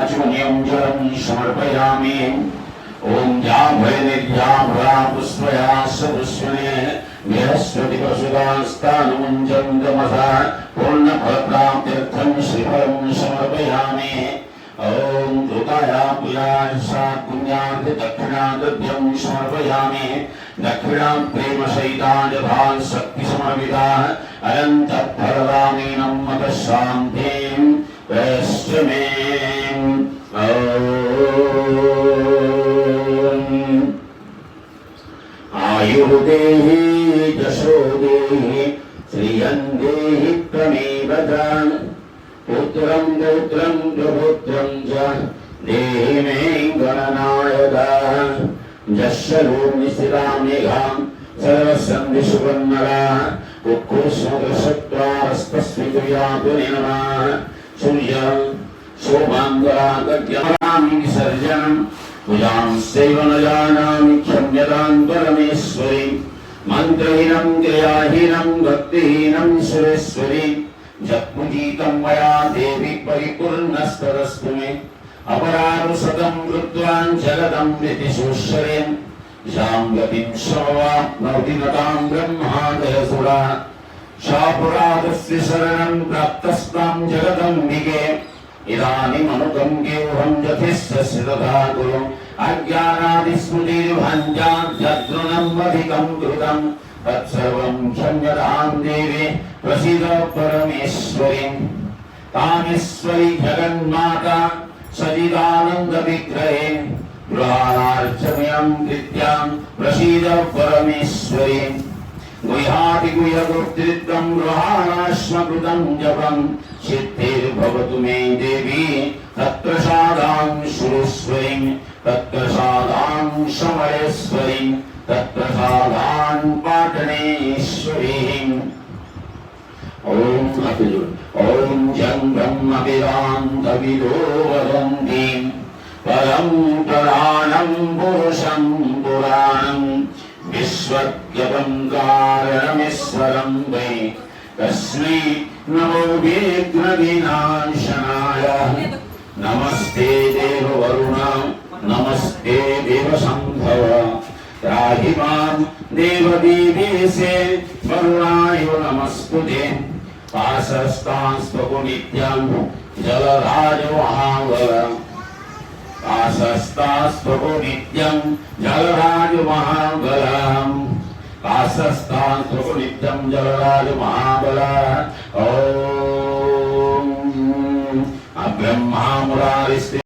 जलं समर्पयामि। ओम जाभयनिर्जाभया पुष्पया सपुष्पने बृहस्पतिपशुदास्तानुमुञ्चं तमसा पूर्णफलप्राप्त्यर्थं श्रीफलं समर्पयामि। ओम दूताया पूजाय सात्पुण्यार्थ दक्षिणाद्रव्यं समर्पयामि। दक्षिणां प्रेमसहिताय भाव शक्ति समर्पिता अनंत फलदामिनं मत शान्तिं वैश्वमे। आयुर्देहि यशो देहि श्रियं देहि त्वमेव दान पुत्रं पौत्रं प्रपुत्रं च देहि मे गणनायकाः। यस्य लोकनिशिरामेघां सर्वसन्धिसुवर्णरा उत्कृष्टसत्त्वारस्तस्मितुयातुने नमः। सूर्यं सोमाङ्गरागज्ञानामि विसर्जनं पूजांश्चैव न जानामि क्षम्यतां परमेश्वरि। मन्त्रहीनं क्रियाहीनं भक्तिहीनं सुरेश्वरि। यत्पूजितं मया देवी परिपूर्णस्तरस्तु मे। अपराधशतं कृत्वा जगदं विधिशोश्वरेण यां गतिं स्वाप्नोति नतां ब्रह्मादयसुरा। शापुरादस्य शरणं प्राप्तस्तां जगदम्बिके। इदानीमनुकम्प्योऽहं यथेष्टस्य तथा कुरु। अज्ञानादिस्मृतिर्भाञ्जाद्यद्रुणम् कृतं तत्सर्वं क्षम्यतां देवी प्रसीद परमेश्वरी। तामेश्वरी जगन्माता सचिदानन्दविग्रहे गृहाणार्चमयं कृत्यां प्रसीद परमेश्वरी। गुह्यादिगुह्यगोत्रित्वं गृहाणाश्मकृतं जपं सिद्धिर्भवतु मे देवी तत्प्रसादां सुरेश्वरीं तत्प्रसादां समरेश्वरीं तत्प्रसादां पाटनेश्वरीं। ओम जं ब्रह्मवेदान्तविदो वदन्ति परं पुराणं पुरुषं पुराणं विश्वज्ञं कारणमीश्वरं वै तस्मै नमो विघ्नविनाशनाय। नमस्ते देववरुण नमस्ते देवसंभव त्राहि मां देवदेवेशे वरुणाय नमस्तुते। पाशस्तांस्तु नित्यं जलराज महाबल पाशस्तांस्तु नित्यं जलराज महाबल पाशस्तांस्तु नित्यं जलराज महाबल। ओम ब्रह्मा मुरारिस्ते